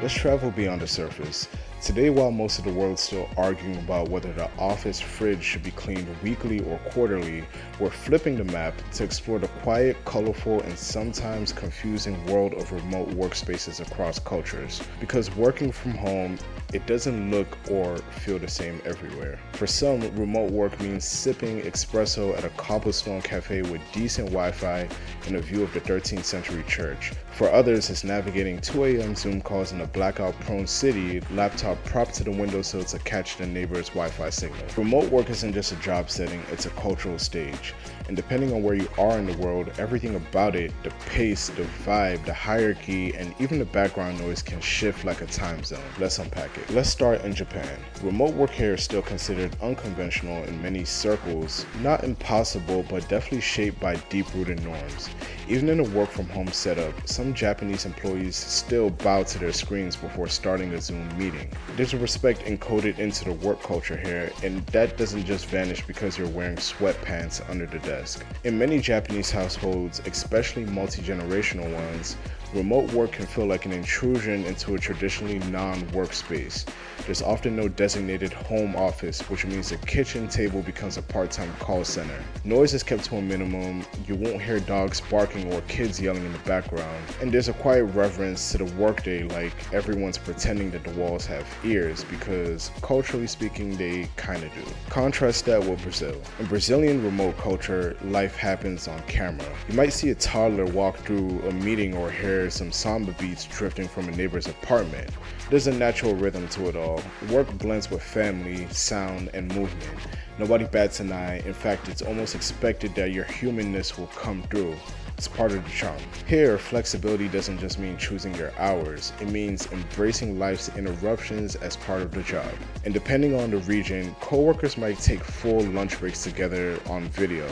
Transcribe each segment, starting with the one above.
Let's travel beyond the surface. Today, while most of the world is still arguing about whether the office fridge should be cleaned weekly or quarterly, we're flipping the map to explore the quiet, colorful, and sometimes confusing world of remote workspaces across cultures. Because working from home, it doesn't look or feel the same everywhere. For some, remote work means sipping espresso at a cobblestone cafe with decent Wi-Fi and a view of the 13th century church. For others, it's navigating 2 a.m. Zoom calls in a blackout-prone city, laptop propped to the windowsill to catch the neighbor's Wi-Fi signal. Remote work isn't just a job setting, it's a cultural stage. And depending on where you are in the world, everything about it, the pace, the vibe, the hierarchy, and even the background noise can shift like a time zone. Let's unpack it. Let's start in Japan. Remote work here is still considered unconventional in many circles, not impossible, but definitely shaped by deep-rooted norms. Even in a work-from-home setup, some Japanese employees still bow to their screens before starting a Zoom meeting. There's a respect encoded into the work culture here, and that doesn't just vanish because you're wearing sweatpants under the desk. In many Japanese households, especially multi-generational ones, remote work can feel like an intrusion into a traditionally non-work space. There's often no designated home office, which means the kitchen table becomes a part-time call center. Noise is kept to a minimum, you won't hear dogs barking or kids yelling in the background, and there's a quiet reverence to the workday, like everyone's pretending that the walls have ears, because culturally speaking, they kinda do. Contrast that with Brazil. In Brazilian remote culture, life happens on camera. You might see a toddler walk through a meeting or hear some samba beats drifting from a neighbor's apartment. There's a natural rhythm to it all. Work blends with family, sound, and movement. Nobody bats an eye. In fact, it's almost expected that your humanness will come through. It's part of the charm. Here, flexibility doesn't just mean choosing your hours, it means embracing life's interruptions as part of the job. And depending on the region, coworkers might take full lunch breaks together on video,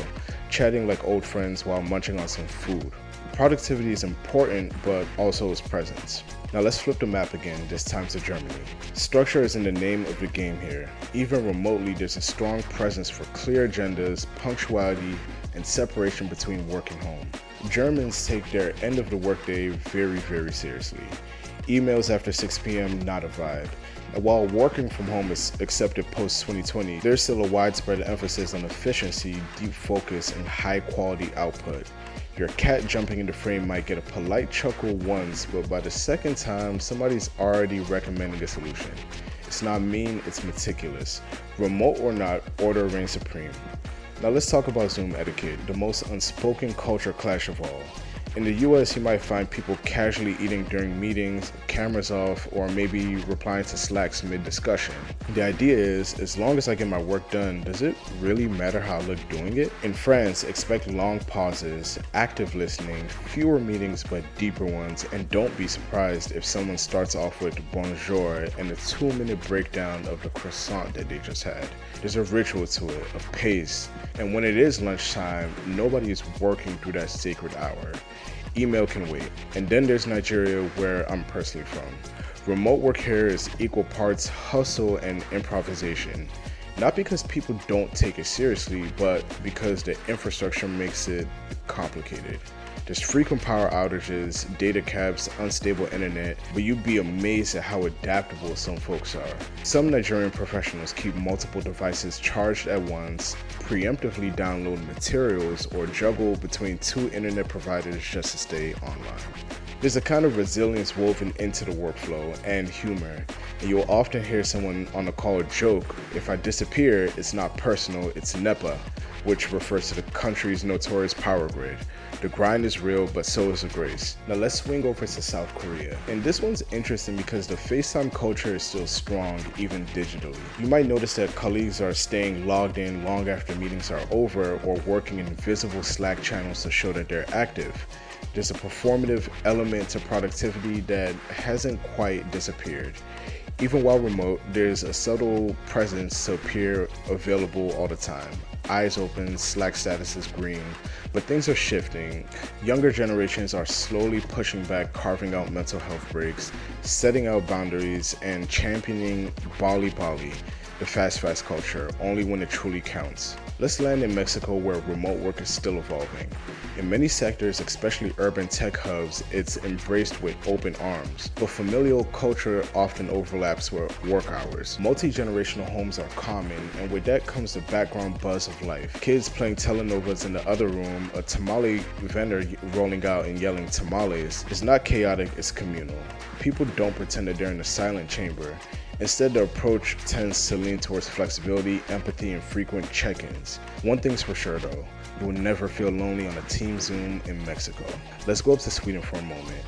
chatting like old friends while munching on some food. Productivity is important, but also its presence. Now let's flip the map again, this time to Germany. Structure is in the name of the game here. Even remotely, there's a strong presence for clear agendas, punctuality, and separation between work and home. Germans take their end of the workday very seriously. Emails after 6 p.m., not a vibe. And while working from home is accepted post-2020, there's still a widespread emphasis on efficiency, deep focus, and high-quality output. Your cat jumping in the frame might get a polite chuckle once, but by the second time, somebody's already recommending a solution. It's not mean, it's meticulous. Remote or not, order reigns supreme. Now let's talk about Zoom etiquette, the most unspoken culture clash of all. In the US, you might find people casually eating during meetings, cameras off, or maybe replying to Slacks mid-discussion. The idea is, as long as I get my work done, does it really matter how I look doing it? In France, expect long pauses, active listening, fewer meetings but deeper ones, and don't be surprised if someone starts off with bonjour and a 2-minute breakdown of the croissant that they just had. There's a ritual to it, a pace, and when it is lunchtime, nobody is working through that sacred hour. Email can wait. And then there's Nigeria, where I'm personally from. Remote work here is equal parts hustle and improvisation. Not because people don't take it seriously, but because the infrastructure makes it complicated. There's frequent power outages, data caps, unstable internet, but you'd be amazed at how adaptable some folks are. Some Nigerian professionals keep multiple devices charged at once, preemptively download materials, or juggle between 2 internet providers just to stay online. There's a kind of resilience woven into the workflow and humor, and you'll often hear someone on the call joke, "If I disappear, it's not personal, it's NEPA," which refers to the country's notorious power grid. The grind is real, but so is the grace. Now let's swing over to South Korea. And this one's interesting because the FaceTime culture is still strong, even digitally. You might notice that colleagues are staying logged in long after meetings are over, or working in visible Slack channels to show that they're active. There's a performative element to productivity that hasn't quite disappeared. Even while remote, there's a subtle presence to appear available all the time. Eyes open, Slack status is green, but things are shifting. Younger generations are slowly pushing back, carving out mental health breaks, setting out boundaries, and championing Bali Bali. the fast culture, only when it truly counts. Let's land in Mexico, where remote work is still evolving. In many sectors, especially urban tech hubs, it's embraced with open arms, but familial culture often overlaps with work hours. Multi-generational homes are common, and with that comes the background buzz of life. Kids playing telenovas in the other room, a tamale vendor rolling out and yelling tamales. It's not chaotic, it's communal. People don't pretend that they're in a silent chamber. Instead, the approach tends to lean towards flexibility, empathy, and frequent check-ins. One thing's for sure though, you will never feel lonely on a team Zoom in Mexico. Let's go up to Sweden for a moment.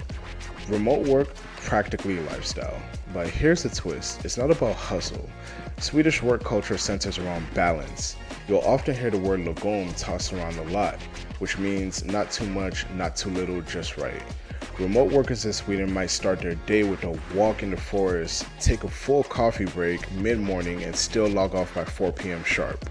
Remote work, practically a lifestyle. But here's the twist, it's not about hustle. Swedish work culture centers around balance. You'll often hear the word lagom tossed around a lot, which means not too much, not too little, just right. Remote workers in Sweden might start their day with a walk in the forest, take a full coffee break mid-morning, and still log off by 4 p.m. sharp.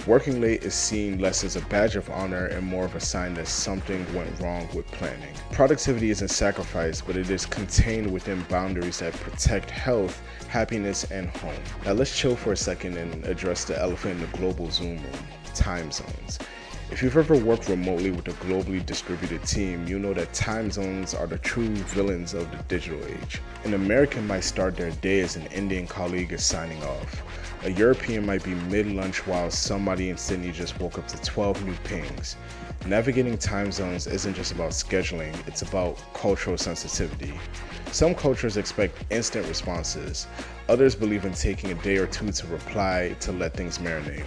Working late is seen less as a badge of honor and more of a sign that something went wrong with planning. Productivity isn't sacrificed, but it is contained within boundaries that protect health, happiness, and home. Now let's chill for a second and address the elephant in the global Zoom room: time zones. If you've ever worked remotely with a globally distributed team, you know that time zones are the true villains of the digital age. An American might start their day as an Indian colleague is signing off. A European might be mid-lunch while somebody in Sydney just woke up to 12 new pings. Navigating time zones isn't just about scheduling, it's about cultural sensitivity. Some cultures expect instant responses. Others believe in taking a day or two to reply to let things marinate.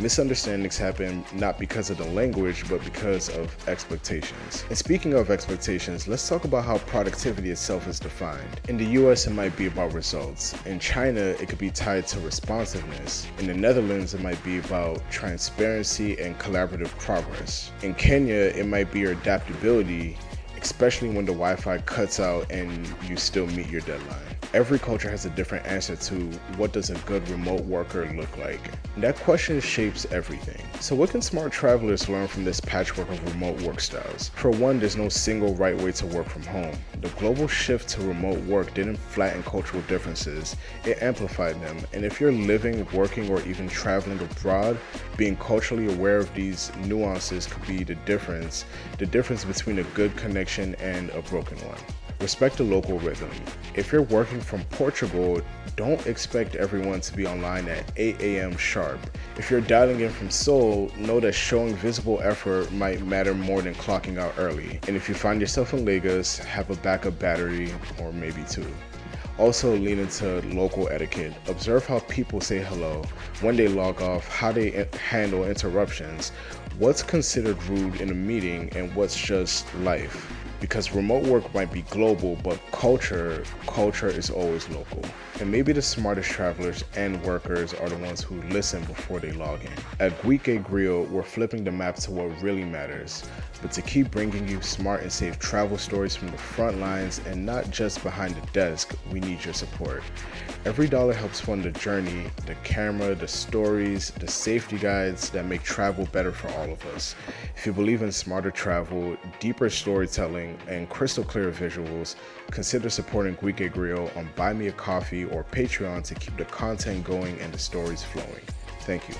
Misunderstandings happen not because of the language, but because of expectations. And speaking of expectations, let's talk about how productivity itself is defined. In the US, it might be about results. In China, it could be tied to responsiveness. In the Netherlands, it might be about transparency and collaborative progress. In Kenya, it might be your adaptability, especially when the Wi-Fi cuts out and you still meet your deadline. Every culture has a different answer to what does a good remote worker look like. And that question shapes everything. So what can smart travelers learn from this patchwork of remote work styles? For one, there's no single right way to work from home. The global shift to remote work didn't flatten cultural differences, it amplified them. And if you're living, working, or even traveling abroad, being culturally aware of these nuances could be the difference between a good connection and a broken one. Respect the local rhythm. If you're working from Portugal, don't expect everyone to be online at 8 a.m. sharp. If you're dialing in from Seoul, know that showing visible effort might matter more than clocking out early. And if you find yourself in Lagos, have a backup battery or maybe two. Also, lean into local etiquette. Observe how people say hello, when they log off, how they handle interruptions, what's considered rude in a meeting, and what's just life. Because remote work might be global, but culture is always local. And maybe the smartest travelers and workers are the ones who listen before they log in. At GUIKE GRIOT, we're flipping the map to what really matters. But to keep bringing you smart and safe travel stories from the front lines and not just behind the desk, we need your support. Every dollar helps fund the journey, the camera, the stories, the safety guides that make travel better for all of us. If you believe in smarter travel, deeper storytelling, and crystal clear visuals, consider supporting GUIKE GRIOT on Buy Me a Coffee or Patreon to keep the content going and the stories flowing. Thank you.